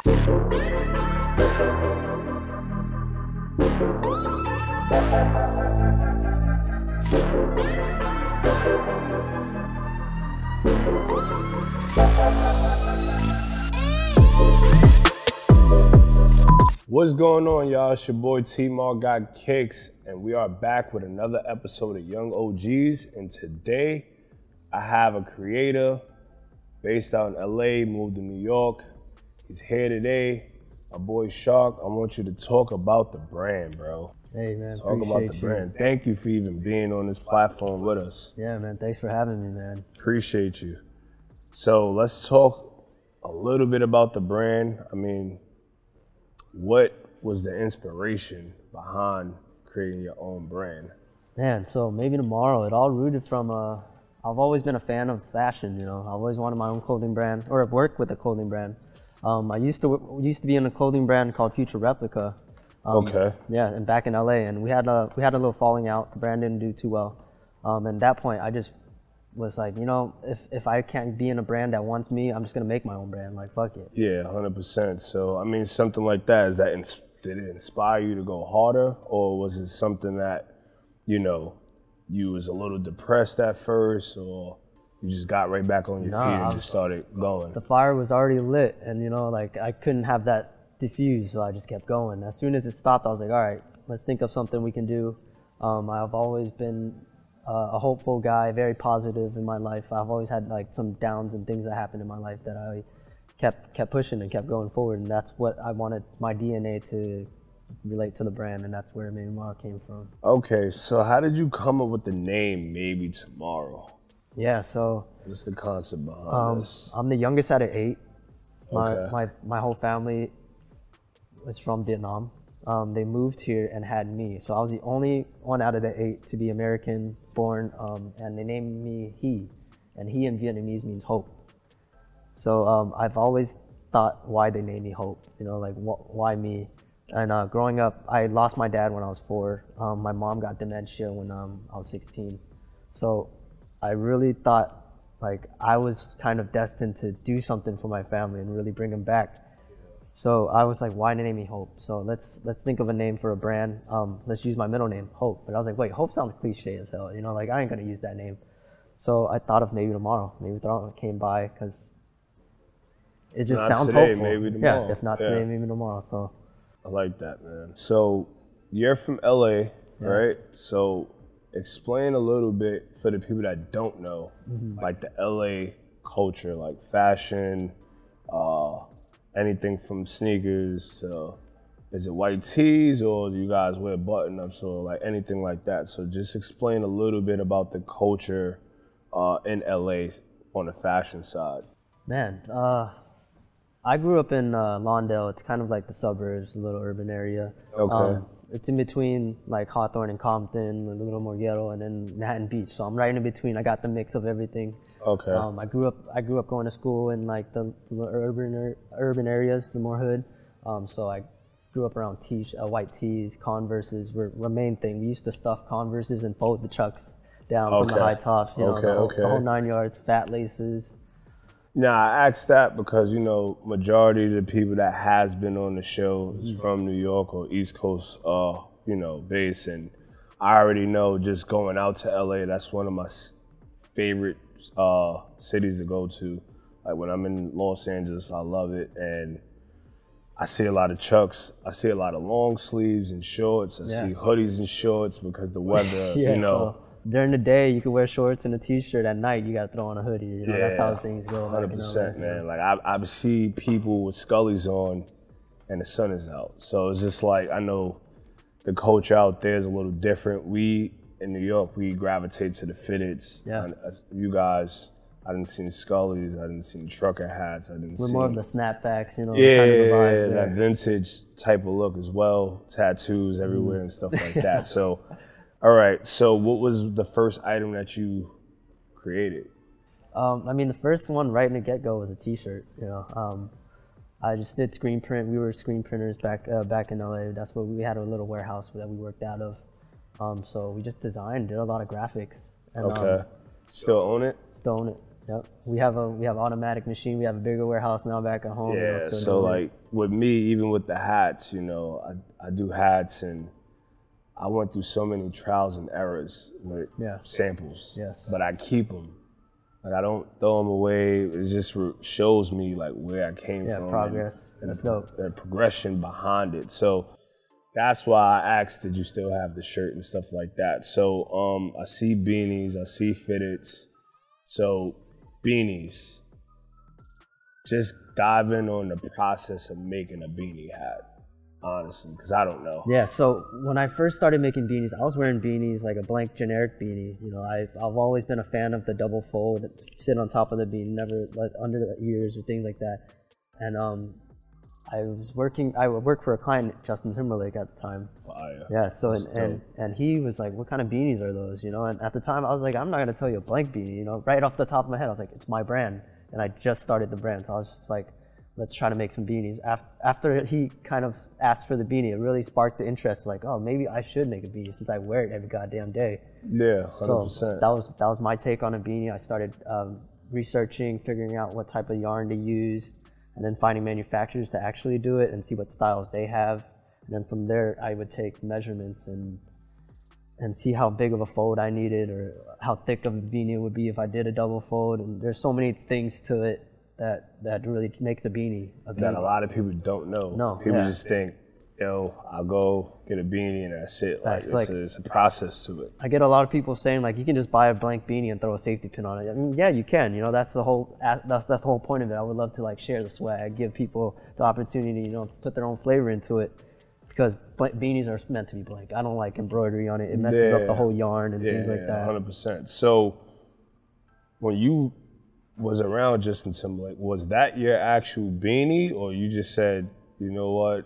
What's going on, y'all? It's your boy TMark got kicks, and we are back with another episode of Young OGs. And today, I have a creator based out in LA, moved to New York. He's here today. My boy Shark. I want you to talk about the brand, bro. Hey man, talk about the brand. Thank you for even being on this platform with us. Yeah, man. Thanks for having me, man. Appreciate you. So let's talk a little bit about the brand. I mean, what was the inspiration behind creating your own brand? Man, so maybe tomorrow. It all rooted from I've always been a fan of fashion. You know, I always wanted my own clothing brand, or I've worked with a clothing brand. I used to be in a clothing brand called Future Replica. Okay. Yeah, and back in LA, and we had a little falling out. The brand didn't do too well. And at that point, I just was like, you know, if I can't be in a brand that wants me, I'm just gonna make my own brand. Like, fuck it. Yeah, 100%. So I mean, something like that, did it inspire you to go harder, or was it something that, you know, you was a little depressed at first, or you just got right back on your feet and just started going? The fire was already lit, and you know, like I couldn't have that diffuse, so I just kept going. As soon as it stopped, I was like, all right, let's think of something we can do. I've always been a hopeful guy, very positive in my life. I've always had like some downs and things that happened in my life that I kept pushing and kept going forward, and that's what I wanted my DNA to relate to the brand, and that's where TMark came from. Okay, so how did you come up with the name Maybe Tomorrow? Yeah, so what's the concept behind this? I'm the youngest out of 8. Okay. My whole family was from Vietnam. They moved here and had me, so I was the only one out of the 8 to be American born, and they named me He, and He in Vietnamese means hope. So I've always thought why they named me Hope, you know, like why me? And growing up, I lost my dad when I was 4. My mom got dementia when I was 16. So I really thought like I was kind of destined to do something for my family and really bring them back. So I was like, why name me Hope? So let's think of a name for a brand. Let's use my middle name, Hope. But I was like, wait, Hope sounds cliche as hell, you know, like I ain't gonna use that name. So I thought of Maybe Tomorrow. Maybe Tomorrow came by because it just sounds today, hopeful. maybe tomorrow. Yeah, if not today, maybe tomorrow. So I like that, man. So you're from LA, right? So explain a little bit for the people that don't know, like the LA culture, like fashion, anything from sneakers to, is it white tees, or do you guys wear button-ups, or like anything like that? So just explain a little bit about the culture in LA on the fashion side. Man, I grew up in Lawndale. It's kind of like the suburbs, a little urban area. Okay. It's in between like Hawthorne and Compton, a little more ghetto, and then Manhattan Beach. So I'm right in between. I got the mix of everything. Okay. I grew up going to school in like the urban areas, the more hood. So I grew up around white tees, Converses were the main thing. We used to stuff Converses and fold the Chucks down from the high tops. You know, the whole 9 yards, fat laces. Now, I asked that because, you know, majority of the people that has been on the show is from New York or East Coast, you know, base. And I already know just going out to LA, that's one of my favorite cities to go to. Like when I'm in Los Angeles, I love it. And I see a lot of Chucks. I see a lot of long sleeves and shorts. I see hoodies and shorts because the weather, you know. So during the day, you can wear shorts and a t-shirt. At night, you got to throw on a hoodie. You know, that's how things go. 100%, man. Like I see people with Scullies on, and the sun is out. So it's just like, I know the culture out there is a little different. We in New York, we gravitate to the fitteds. Yeah. And you guys, I didn't see Scullies. I didn't see trucker hats. We're more of the snapbacks, you know. Yeah, kind of the vibe that vintage type of look as well. Tattoos everywhere and stuff like that. So. All right, so what was the first item that you created? I mean, the first one right in the get-go was a t-shirt, you know. I just did screen print. We were screen printers back in LA. That's what we had, a little warehouse that we worked out of. So we just did a lot of graphics. And, okay. Still own it? Still own it. Yep. We have automatic machine. We have a bigger warehouse now back at home. Yeah, so like with me, even with the hats, you know, I do hats, and I went through so many trials and errors with samples. Yes. But I keep them. Like I don't throw them away. It just shows me like where I came from. Progress. And that's dope. The progression behind it. So that's why I asked, did you still have the shirt and stuff like that? So I see beanies, I see fitteds. So beanies, just dive in on the process of making a beanie hat. Honestly, because I don't know. Yeah, so when I first started making beanies, I was wearing beanies like a blank generic beanie. You know, I've always been a fan of the double fold, sit on top of the beanie, never like under the ears or things like that. And I worked for a client, Justin Timberlake, at the time. Fire. Yeah, so and he was like, what kind of beanies are those? You know, and at the time I was like, I'm not gonna tell you a blank beanie. You know, right off the top of my head, I was like, it's my brand, and I just started the brand, so I was just like, let's try to make some beanies. After he kind of asked for the beanie, it really sparked the interest. Like, oh, maybe I should make a beanie since I wear it every goddamn day. Yeah, 100%. So that was my take on a beanie. I started researching, figuring out what type of yarn to use, and then finding manufacturers to actually do it and see what styles they have. And then from there, I would take measurements and see how big of a fold I needed or how thick of a beanie it would be if I did a double fold. And there's so many things to it that really makes a beanie. That a lot of people don't know. No, people just think, yo, I'll go get a beanie and that's it. Like, it's a process to it. I get a lot of people saying like, you can just buy a blank beanie and throw a safety pin on it. I mean, yeah, you can. You know, that's the whole point of it. I would love to like share the swag, give people the opportunity, you know, to put their own flavor into it, because beanies are meant to be blank. I don't like embroidery on it. It messes up the whole yarn and things like that. 100%. So when you was around Justin Timberlake, was that your actual beanie, or you just said, you know what?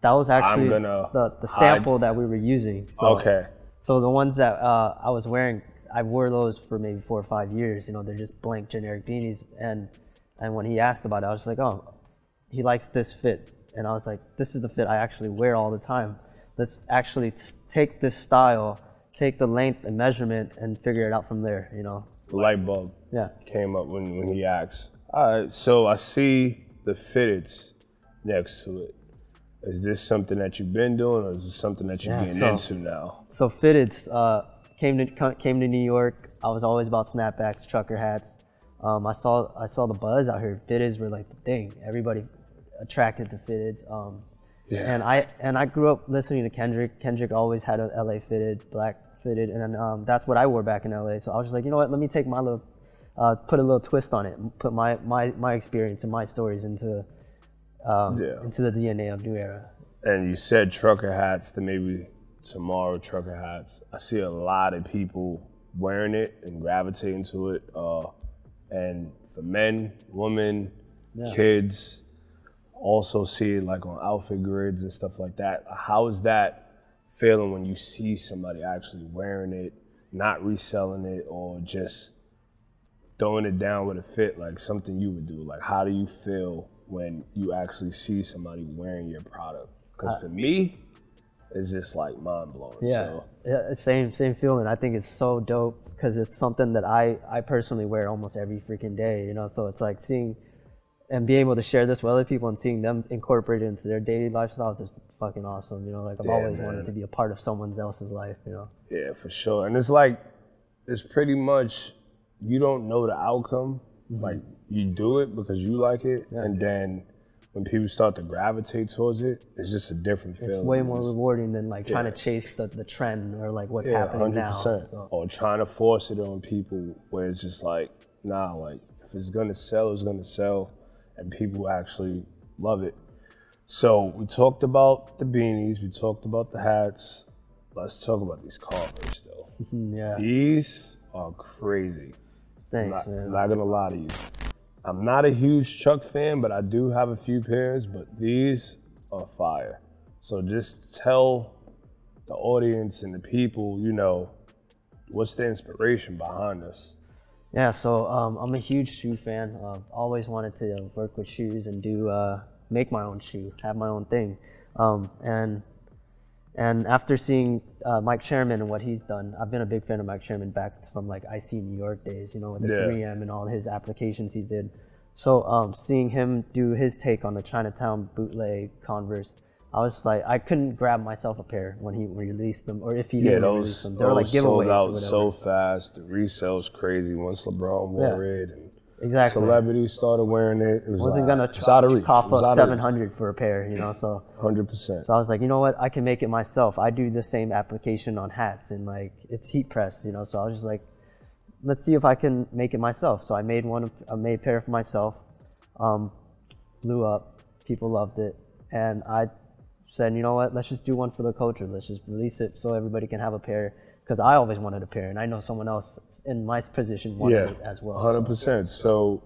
That was actually the sample that we were using. So, okay. So the ones that I was wearing, I wore those for maybe 4 or 5 years. You know, they're just blank generic beanies. And when he asked about it, I was like, oh, he likes this fit. And I was like, this is the fit I actually wear all the time. Let's actually take this style, take the length and measurement, and figure it out from there, you know. The light bulb came up when he asked. All right, so I see the fitteds next to it. Is this something that you've been doing, or is this something that you're getting into now? So fitteds came to New York. I was always about snapbacks, trucker hats. I saw the buzz out here. Fitteds were like the thing. Everybody attracted to fitteds. And I grew up listening to Kendrick. Kendrick always had a LA fitted, black fitted, and that's what I wore back in LA. So I was just like, you know what? Let me take my little, put a little twist on it, put my experience and my stories into the DNA of New Era. And you said trucker hats, then maybe tomorrow trucker hats. I see a lot of people wearing it and gravitating to it. And for men, women, kids, also see it like on outfit grids and stuff like that. How is that feeling when you see somebody actually wearing it, not reselling it, or just throwing it down with a fit, like something you would do? Like, how do you feel when you actually see somebody wearing your product? Because for me, it's just like mind blowing. Yeah, same feeling. I think it's so dope because it's something that I personally wear almost every freaking day, you know? So it's like seeing and being able to share this with other people and seeing them incorporate it into their daily lifestyles is fucking awesome, you know? Like I've always wanted to be a part of someone else's life, you know? Yeah, for sure. And it's like, it's pretty much, you don't know the outcome. Like you do it because you like it, and then when people start to gravitate towards it, it's just a different feeling. It's way more rewarding than like trying to chase the trend or like what's happening 100%. Now. So. Or trying to force it on people where it's just like, nah, like if it's gonna sell, it's gonna sell, and people actually love it. So we talked about the beanies, we talked about the hats. Let's talk about these Carvers though. These are crazy. Thanks, man. I'm not gonna lie to you. I'm not a huge Chuck fan, but I do have a few pairs, but these are fire. So just tell the audience and the people, you know, what's the inspiration behind this? Yeah, so I'm a huge shoe fan. Always wanted to work with shoes and do make my own shoe, have my own thing. And And after seeing Mike Sherman and what he's done, I've been a big fan of Mike Sherman back from like IC New York days, you know, with the 3M and all his applications he did. So seeing him do his take on the Chinatown bootleg Converse, I was like, I couldn't grab myself a pair when he released them, or if he didn't release them. They were like giveaways sold out or whatever. so fast. The resale's crazy once LeBron wore it. And exactly. Celebrities started wearing it. It wasn't gonna cough up $700 for a pair, you know. So 100%. So I was like, you know what? I can make it myself. I do the same application on hats, and like it's heat press, you know. So I was just like, let's see if I can make it myself. So I made a pair for myself. Blew up. People loved it, and I said, you know what? Let's just do one for the culture. Let's just release it so everybody can have a pair. Because I always wanted a pair, and I know someone else in my position wanted it as well. 100%. So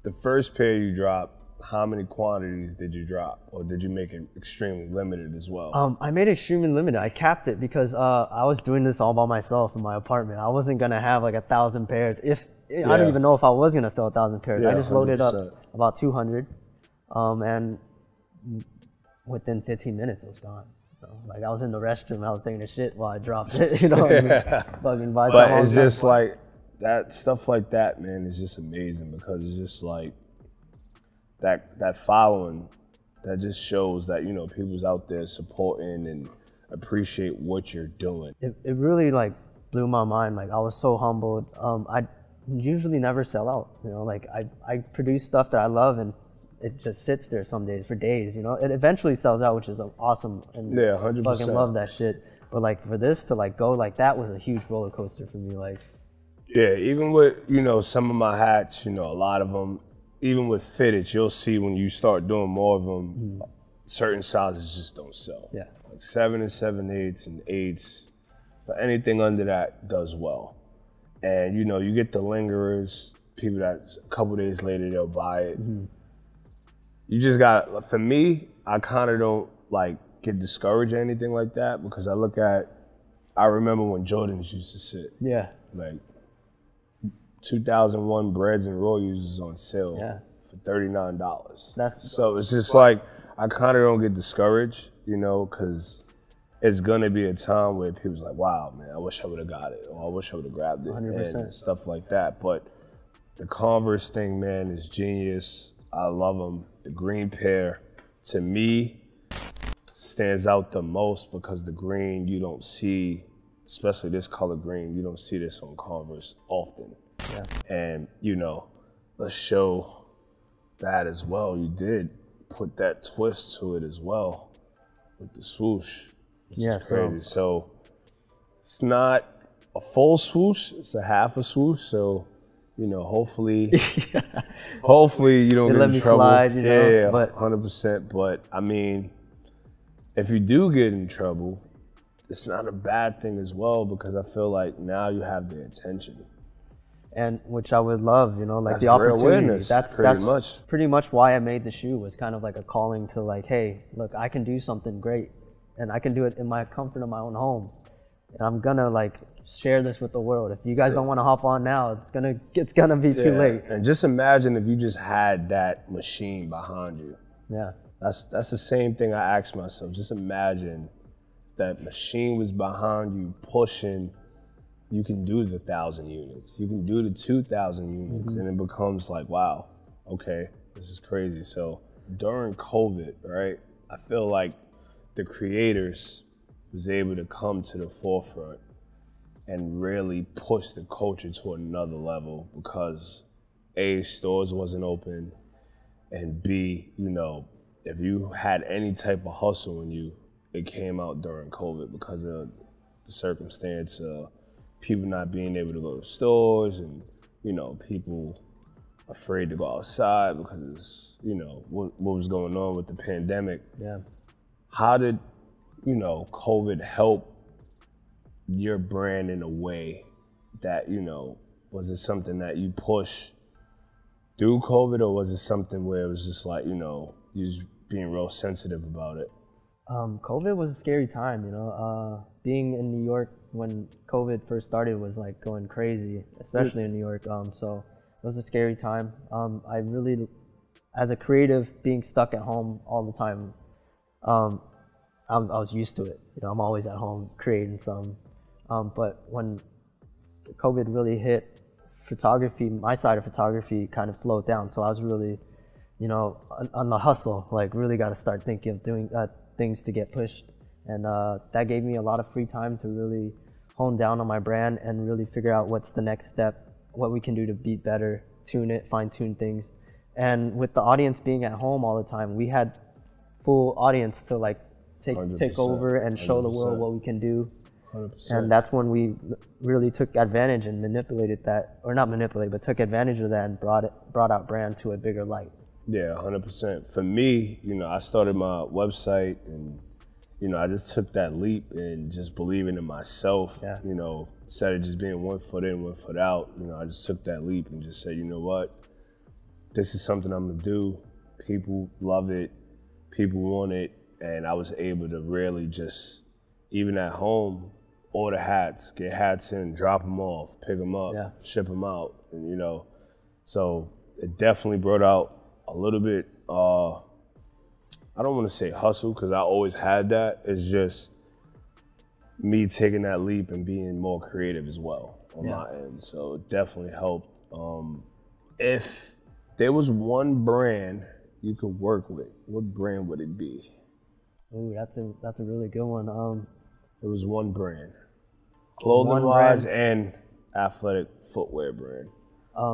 the first pair you dropped, how many quantities did you drop? Or did you make it extremely limited as well? I made it extremely limited. I capped it because I was doing this all by myself in my apartment. I wasn't going to have like 1,000 pairs. I don't even know if I was going to sell 1,000 pairs. I just loaded 100%. Up about 200, and within 15 minutes it was gone. So, like I was in the restroom, I was taking a shit while I dropped it, you know. Fucking by but it's just like that stuff like that, man, is just amazing because it's just like that following that just shows that, you know, people's out there supporting and appreciate what you're doing. It really like blew my mind. Like I was so humbled. I usually never sell out, you know. Like I produce stuff that I love, and it just sits there some days for days, you know. It eventually sells out, which is awesome, and 100%. Fucking love that shit. But like for this to like go like that was a huge roller coaster for me. Like, yeah, even with, you know, some of my hats, you know, a lot of them, even with fitted, you'll see when you start doing more of them, certain sizes just don't sell. Yeah, like 7 and 7/8 and 8s, but anything under that does well. And you know, you get the lingerers, people that a couple days later they'll buy it. You just got, for me, I kind of don't like get discouraged or anything like that because I remember when Jordans used to sit. Yeah. Like 2001 Breads and Royals is on sale for $39. So it's just like, I kind of don't get discouraged, you know, because it's going to be a time where people's like, wow, man, I wish I would have got it, or I wish I would have grabbed it, 100%. And stuff like that. But the Converse thing, man, is genius. I love them. The green pair, to me, stands out the most because the green you don't see, especially this color green, you don't see this on Converse often. Yeah. And, you know, let's show that as well. You did put that twist to it as well with the swoosh, which is crazy. So it's not a full swoosh, it's a half a swoosh. So, you know, hopefully you don't get in trouble. Slide, you know, yeah, but 100%. But I mean, if you do get in trouble, it's not a bad thing as well because I feel like now you have their attention. And which I would love, you know, like that's the opportunity. That's pretty much why I made the shoe, was kind of like a calling to like, hey, look, I can do something great, and I can do it in my comfort of my own home, and I'm gonna like share this with the world. If you guys don't want to hop on now, it's gonna be too late. And just imagine if you just had that machine behind you. Yeah. That's the same thing I asked myself. Just imagine that machine was behind you pushing. You can do the 1,000 units. You can do the 2,000 units, and it becomes like, wow, okay, this is crazy. So during COVID, right, I feel like the creators was able to come to the forefront and really push the culture to another level because A, stores wasn't open, and B, you know, if you had any type of hustle in you, it came out during COVID because of the circumstance of people not being able to go to stores and, you know, people afraid to go outside because, you know, what was going on with the pandemic. Yeah. How did, you know, COVID help your brand in a way that, you know, was it something that you pushed through COVID, or was it something where it was just like, you know, you was being real sensitive about it? COVID was a scary time, you know. Being in New York when COVID first started was like going crazy, especially in New York. So it was a scary time. I really, as a creative, being stuck at home all the time, I was used to it. You know, I'm always at home creating some. But when COVID really hit, photography, my side of photography kind of slowed down. So I was really, you know, on the hustle, like really got to start thinking of doing things to get pushed. And that gave me a lot of free time to really hone down on my brand and really figure out what's the next step, what we can do to be better, tune it, fine tune things. And with the audience being at home all the time, we had full audience to like take over and show the world what we can do. 100%. And that's when we really took advantage and manipulated that, or not manipulated, but took advantage of that and brought out brand to a bigger light. Yeah, 100%. For me, you know, I started my website and, you know, I just took that leap and just believing in myself, you know, instead of just being 1 foot in, 1 foot out, you know, I just took that leap and just said, you know what, this is something I'm gonna do. People love it, people want it, and I was able to really just, even at home, order hats, get hats in, drop them off, pick them up, ship them out, and you know, so it definitely brought out a little bit, I don't want to say hustle because I always had that. It's just me taking that leap and being more creative as well on my end. So it definitely helped. If there was one brand you could work with, what brand would it be? Ooh, that's a really good one. It was one brand, clothing-wise and athletic footwear brand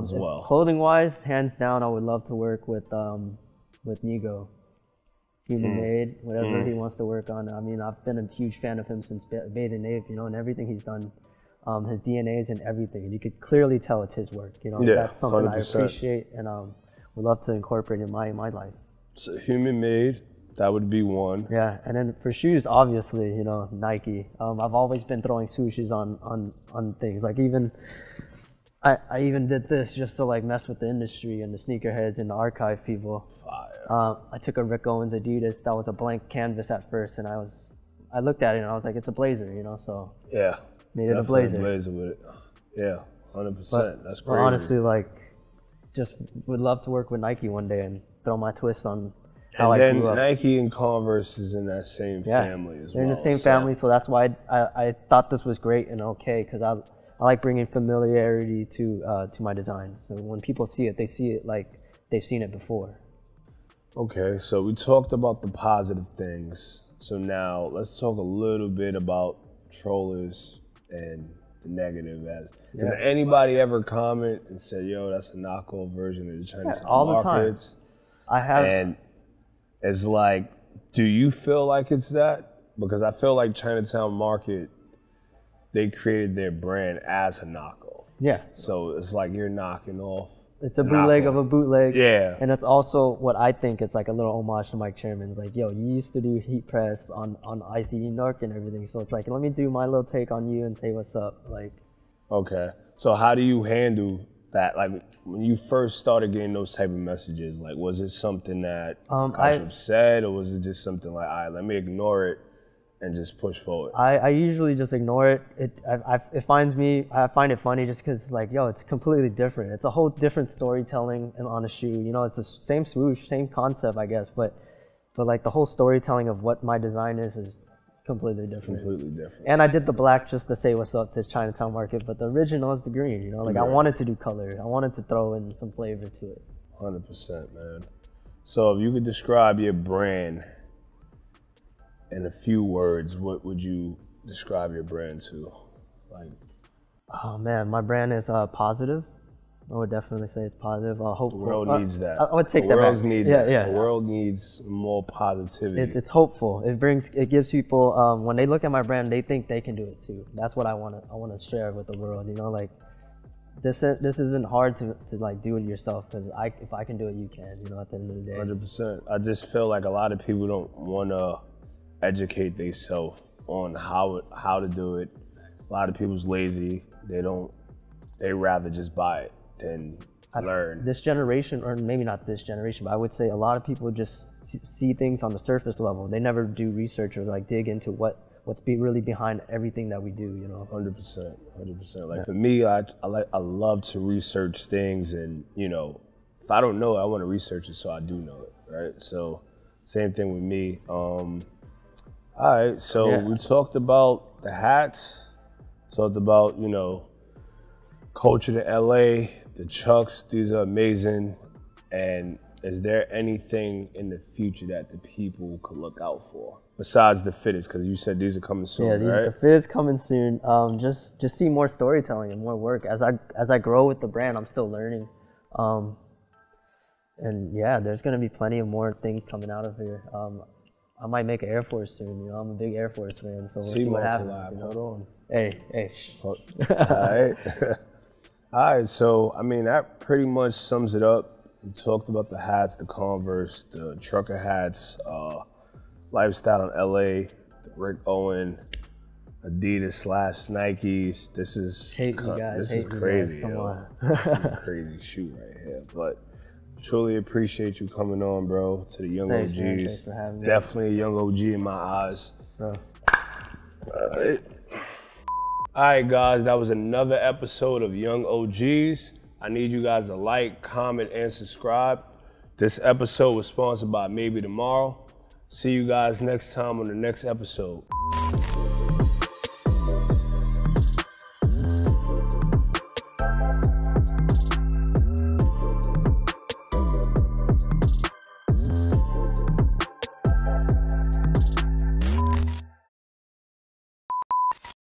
as well. Clothing-wise, hands down, I would love to work with Nigo. Human made, whatever he wants to work on. I mean, I've been a huge fan of him since Bathing Ape, you know, and everything he's done, his DNAs and everything. And you could clearly tell it's his work, you know. That's something 100%. I appreciate and would love to incorporate in my life. So human made, that would be one. Yeah, and then for shoes, obviously, you know, Nike. I've always been throwing swooshes on things. Like I even did this just to like mess with the industry and the sneakerheads and the archive people. I took a Rick Owens Adidas that was a blank canvas at first, and I looked at it and I was like, it's a blazer, you know, so made it a blazer. Blazer with it. Yeah, 100%. That's crazy. Honestly, like, just would love to work with Nike one day and throw my twist on how and I then grew up. Nike and Converse is in that same family as well. They're in the same family, so that's why I thought this was great and okay, because I like bringing familiarity to my designs. So when people see it, they see it like they've seen it before. Okay, so we talked about the positive things. So now let's talk a little bit about trollers and the negative. Has anybody ever comment and said, "Yo, that's a knockoff version of the Chinese all the time. I have. And it's like, do you feel like it's that? Because I feel like Chinatown Market, they created their brand as a knockoff. Yeah. So it's like you're knocking off. It's a bootleg of a bootleg. Yeah. And it's also what I think it's like a little homage to Mike Chairman. It's like, yo, you used to do heat press on ICE Narc and everything. So it's like, let me do my little take on you and say what's up. Like. Okay. So how do you handle that? Like when you first started getting those type of messages, like was it something that got you upset, or was it just something like, all right, let me ignore it and just push forward? I usually just ignore it. I find it funny just because it's like, yo, it's completely different. It's a whole different storytelling on a shoe. You know, it's the same swoosh, same concept, I guess, but like the whole storytelling of what my design is completely different. Completely different. And I did the black just to say what's up to Chinatown Market, but the original is the green. You know, like I wanted to do color. I wanted to throw in some flavor to it. 100%, man. So if you could describe your brand in a few words, what would you describe your brand to? Like, oh man, my brand is positive. I would definitely say it's positive. Hopeful. The world needs that. I would take that back. The world needs more positivity. It's hopeful. It gives people when they look at my brand, they think they can do it too. That's what I want to share with the world. You know, like this isn't hard to like do it yourself, because if I can do it, you can. You know, at the end of the day. 100%. I just feel like a lot of people don't want to educate themselves on how to do it. A lot of people's lazy. They rather just buy it than learn. This generation, or maybe not this generation, but I would say a lot of people just see things on the surface level. They never do research or like dig into what's really behind everything that we do, you know. 100%. Like for me, I love to research things, and you know, if I don't know it, I want to research it so I do know it, right? So same thing with me. All right, so we talked about the hats, talked about, you know, culture to LA, the Chucks, these are amazing. And is there anything in the future that the people could look out for besides the fitteds? Because you said these are coming soon, right? The fitteds coming soon. Just see more storytelling and more work. As I grow with the brand, I'm still learning. And yeah, there's gonna be plenty of more things coming out of here. I might make an Air Force soon. You know, I'm a big Air Force fan, so we'll see what happens. You know? Hold on. Hey. All right. All right. So I mean, that pretty much sums it up. We talked about the hats, the Converse, the trucker hats, lifestyle in LA, the Rick Owen, Adidas / Nikes. This is crazy. Come on. This is a crazy shoe right here, but. Truly appreciate you coming on, bro, to the Young OGs. Man, thanks for having me. Definitely a Young OG in my eyes. Bro. All right, guys, that was another episode of Young OGs. I need you guys to like, comment, and subscribe. This episode was sponsored by Maybe Tomorrow. See you guys next time on the next episode.